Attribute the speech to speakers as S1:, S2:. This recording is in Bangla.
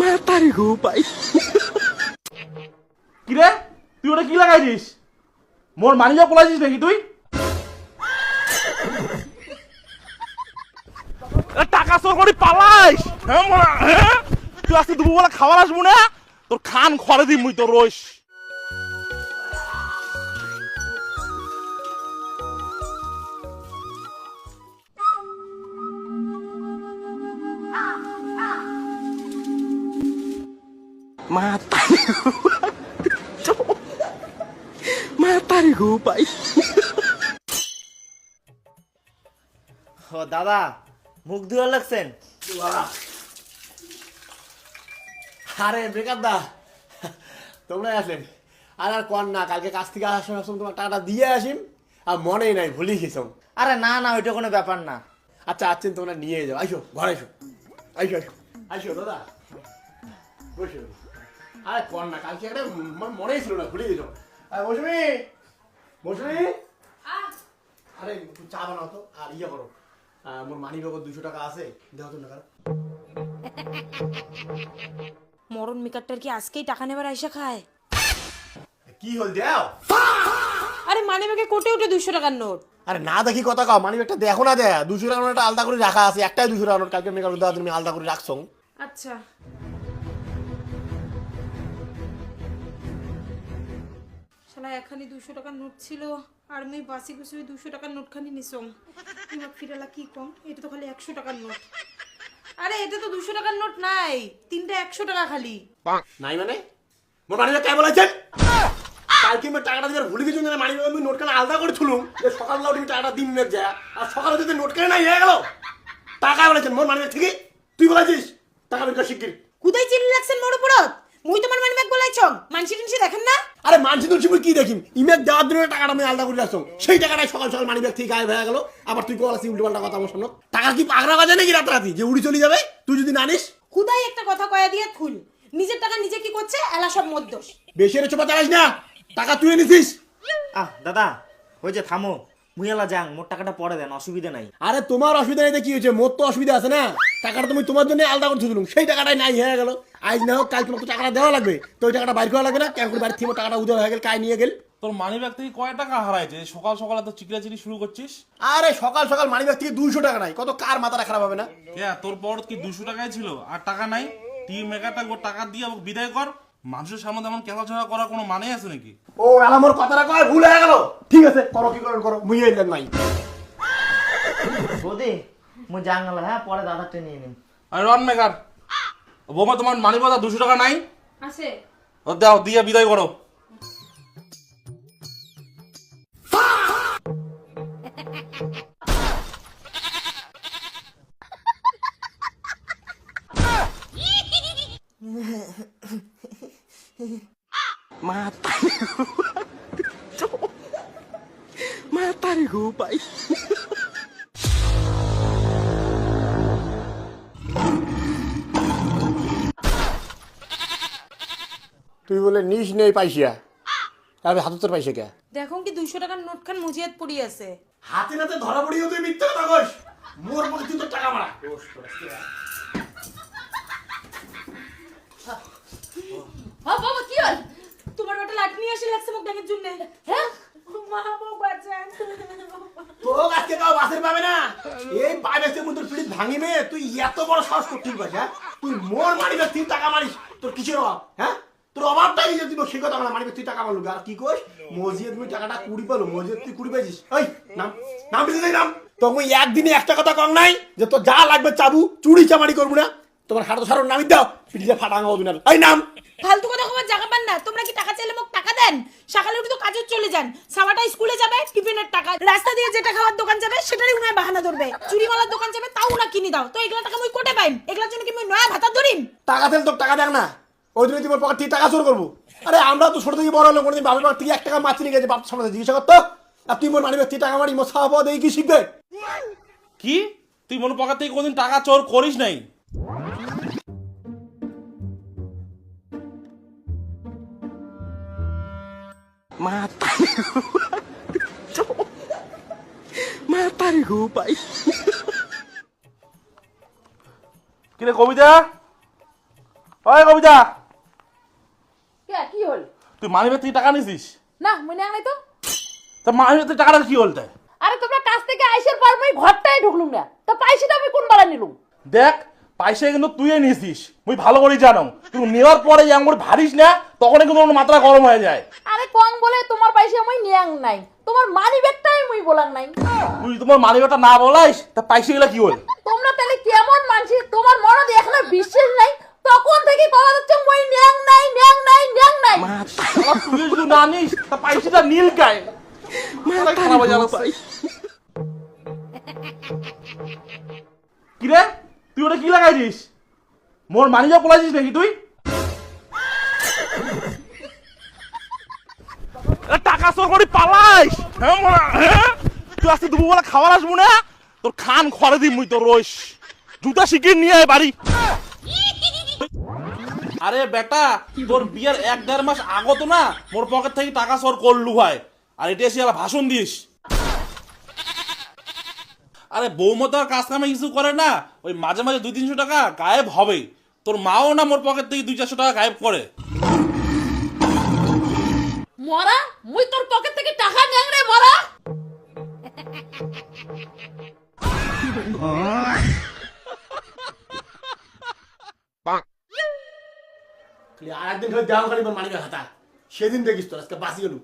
S1: মাতারি গো পাই।
S2: কিরে তুই ওটা কি লাগাইছিস? মোর মানিজা পলাইছিস নাকি তুই? টাকা চোর করে পালাইস? হ্যাঁ মোরা, হ্যাঁ তুই আজকে দুপুরবেলা খাবার আসবো না, তোর খান খরে দিই মুই তোর রইস।
S1: মাতারি গো পাই।
S3: ও দাদা, মুখ ধুয়ে লাগছেন?
S4: আরে বেকার দা, তোমরা আসেন। আর আর কর না, কালকে কাছ থেকে আসার সময় তোমার টাকাটা দিয়ে আসিম, আর মনেই নাই, ভুলি গেছম।
S3: আরে না না, ওইটা কোনো ব্যাপার না।
S4: আচ্ছা আছেন, তোমরা নিয়ে যাও। আইসো ঘরে আইসো, আইসো আইসো আইসো দাদা, বসো। আরে কর না, কালকে একটা মনেই ছিল না, ভুলে গেছো। মৌসুমি, মৌসুমি, আরে একটু চা বানাও তো, আর ইয়ে করো, মোর মানি বাবদ 200 টাকা আছে, দেওয়া তো টাকা।
S5: মরণ মেকারটার কি আজকেই টাকা নেবার আইসা খায়?
S4: কি হল দেও?
S5: আরে মানি ব্যাগে কোটে উঠে 200 টাকার নোট।
S4: আরে না দেখি কথা কাও, মানি ব্যাগটা দেখো না, দেয়া 200 টাকা নোট আলাদা করে রাখা আছে, একটাই 200 টাকা নোট, কালকে মেকার দাও তুমি আলাদা করে রাখছো।
S5: আচ্ছা শালা এখানে 200 টাকার নোট ছিল, আর আমি বাসি কুসি 200 টাকার নোট খানি নিছম। এবার ফিরালা কি কম, এটা তো খালি 100 টাকার নোট। আরে এটা তো 200 টাকার নোট নাই, তিনটা 100 টাকা খালি।
S4: নাই মানে মোর মানি ব্যাগ কে বলেছেন? কালকে আমি টাকাটা দিবার ভুলে গেছি, না মানি ব্যাগ আমি নোট কানা আলাদা করে থুলুম, যে সকালবেলা তুমি টাকাটা দিন নে যা, আর সকালে যদি নোট কানা নাই হয়ে গেল। টাকা বলেছেন মোর মানি ব্যাগ থেকে, তুই বলেছিস টাকা বের কর শিগগির।
S5: কুদাই চিল্লি লাগছেন মোর উপরত? মুই তোমার মানি ব্যাগ বলাইছম, মানসি টিনসি দেখেন না?
S4: আরে মানছি তুলছি কি দেখিম, ইমেক দেওয়ার জন্য টাকাটা আমি আলাদা করে রাখছো, সেই টাকাটাই সকাল সকাল মানি ব্যাগ থেকে গায়েব হয়ে গেল। আবার তুই বলাছিস উল্টো পাল্টা কথা আমার সামনে। টাকা কি পাগড়া বাজে নাকি রাতারাতি যে উড়ি চলে যাবে তুই যদি না নিস?
S5: কুদাই একটা কথা কয়া দিয়ে থুল, নিজের টাকা নিজে কি করছে এলা সব মদ্দোষ।
S4: বেশি রে চোপা চালাইস না, টাকা তুই নিছিস।
S3: দাদা ওই যে থামো, মুইয়ালা যাং, মোর টাকাটা পরে দেন, অসুবিধা নাই।
S4: আরে তোমার অসুবিধা নেই, কি হয়েছে, মোর তো অসুবিধা আছে না। টাকাটা তুমি তোমার জন্য আলাদা করে দিলাম, সেই টাকাটাই নাই হয়ে গেল। আজ না হোক কাল তোমাকে টাকাটা দেওয়া লাগবে, তো ওই টাকাটা বাইর করা লাগবে না? কেন করে বাড়ি থেকে টাকাটা উদয় হয়ে গেল, কাই নিয়ে গেল।
S2: তোর মানি ব্যাগ থেকে কয় টাকা হারাইছে? সকাল সকাল তো চিকড়াচিড়ি শুরু করছিস।
S4: আরে সকাল সকাল মানি ব্যাগ থেকে 200 টাকা নাই, কত কার মাথাটা খারাপ হবে না?
S2: তোর পর কি 200 টাকাই ছিল আর টাকা নাই? তুই মেকারটা টাকা দিয়ে বিদায় কর। মানুষের সামনে তেমন কেলাছড়া করার কোনো মানে আছে নাকি?
S4: ও আমার কথাটা কয় ভুল হয়ে গেল। ঠিক আছে করো, কি করেন করো, মুই এলেন নাই।
S3: বৌদি মুই যাঙ্গাল, হ্যাঁ পরে দাদাটা নিয়ে নিন।
S2: আর রন মেকার, বৌমা তোমার মানি ব্যাগ 200 টাকা নাই?
S5: আছে।
S2: ও দাও, দিয়ে বিদায় করো।
S1: মাতারি গো পাই।
S4: তুই বলে নিস নেই পাইছিয়া, আমি হাতের পাইছে কে?
S5: দেখো কি 200 টাকার নোট খান মুজিয়াত পড়ি আছে।
S4: হাতে নাতে ধরা পড়িও তুই মিথ্যা কথা কইস, মোর পক্ষে তুই তো টাকা মারা।
S5: বাবা কি হল? তোমার ওটা লাঠি নিয়ে আসি লাগছে মুখ দেখার জন্য। হ্যাঁ মা বাবা বাঁচান।
S4: তোর আজকে কাউ বাসের পাবে না, এই বাইরে মুই তোর পিড়ি ভাঙিবে। তুই এত বড় সাহস করছিস বাস? হ্যাঁ তুই মোর মানি ব্যাগ তুই টাকা মারিস, তোর কিসের অভাব? হ্যাঁ তোর অভাবটাই যে তুই সে কথা মানি ব্যাগ তুই টাকা মারলু, আর কি কইস মসজিদ তুমি টাকাটা 20 পেলো, মসজিদ তুই 20 পেয়েছিস। ওই নাম নাম দিতে নাম, তখন একদিনে একটা কথা কম নাই যে তোর যা লাগবে চাবু চুরি চামারি করবো না, তোমার হাড় তো সারো নামি দাও, পিটিতে ফাটাঙ্গা হবে না। এই নাম
S5: ফালতু কথা কবার জায়গা পান না। তোমরা কি টাকা চাইলে মোক টাকা দেন? সকালে উঠে তো কাজে চলে যান, সাবাটা স্কুলে যাবে, টিফিনের টাকা, রাস্তা দিয়ে যেটা খাওয়ার দোকান যাবে সেটারই উনায় বাহানা ধরবে, চুরিমালার দোকান যাবে তাও না কিনে দাও। তো এগুলা টাকা মুই কোটে পাইম? এগুলার জন্য কি মুই নয়া ভাতা ধরিম?
S4: টাকা দিলে তোর টাকা দেখ না, ওই জন্য তোমার পকেট থেকে টাকা চোর করবো। আরে আমরা তো ছোট থেকে বড় হলো, কোনোদিন বাবার পকেট থেকে 1 টাকা মাছ নিয়ে গেছে, বাপ সামনে জিজ্ঞাসা করতো। আর তুই মোর মানি ব্যাগ থেকে টাকা মারি, মোর সাহা পাওয়া দেখি কি শিখবে?
S2: কি তুই মনে পকেট থেকে কোনদিন টাকা চোর করিস নাই?
S1: মাতারি গো পাই।
S2: কিরে কবিতা, ওই কবিতা,
S6: কি হল?
S2: তুই মানিব্যাগ থেকে টাকা নিছিস?
S6: না মনে নাই তো।
S2: তা মানিব্যাগ থেকে টাকাটা কি হল তাই?
S6: আরে তোমরা কাছ থেকে আইসার পর মই ঘরটাই ঢুকলুম না, তা পাইছিটা আমি কোন বালা নিলুম?
S2: দেখ পয়সা কিন্তু তুই নিছিস, মুই ভালো করে জানো। তুই নেওয়ার পরে আমার ভারিস না, তখন কিন্তু আমার মাথা গরম হয়ে যায়।
S6: আরে কং বলে তোমার পয়সা মই নিয়াং নাই, তোমার মানি ব্যাগটাই মই বলাং নাই।
S2: তুই তোমার মানিব্যাগটা না বলাইস, তা পয়সা গুলা কি হল?
S6: তোমরা তাহলে কেমন মানছি, তোমার মনে এখনো বিশ্বাস নাই? তখন থেকে কথা হচ্ছে মই নিয়াং নাই, নিয়াং নাই, নিয়াং নাই।
S2: শালা তুই যদি না নিস, তা পয়সাটা নীল গায়। খারাপ হয়ে যাচ্ছে। কিরে তুই ওটা কি লাগাইছিস? মোর মানিব্যাগ পলাইছিস নাকি তুই? টাকা চোর করে পালাইস? হ্যাঁ মোরা, হ্যাঁ? তুই আজকে দুপুরবেলা খাবার আসবো না, তোর খান খরে দিই মুই তোর রইস। জুতা শিখিয়ে নিয়ে আয় বাড়ি। আরে বেটা, তোর বিয়ের 1-1.5 মাস আগত না মোর পকেট থেকে টাকা চোর করলু ভাই, আর এটা এসে আবার ভাষণ দিস। আরে বৌমা তো আর কাজ কামে কিছু করে না, ওই মাঝে মাঝে 200-300 টাকা গায়েব হবে। তোর মাও না মোর পকেট থেকে 200-400 টাকা গায়েব করে।
S6: মরা, মুই তোর পকেট থেকে টাকা নিয়াং রে মরা।
S4: আর একদিন ধরে দেওয়া খালি মানিকা হাতা, সেদিন দেখিস তোর আজকে বাঁচি গেলু।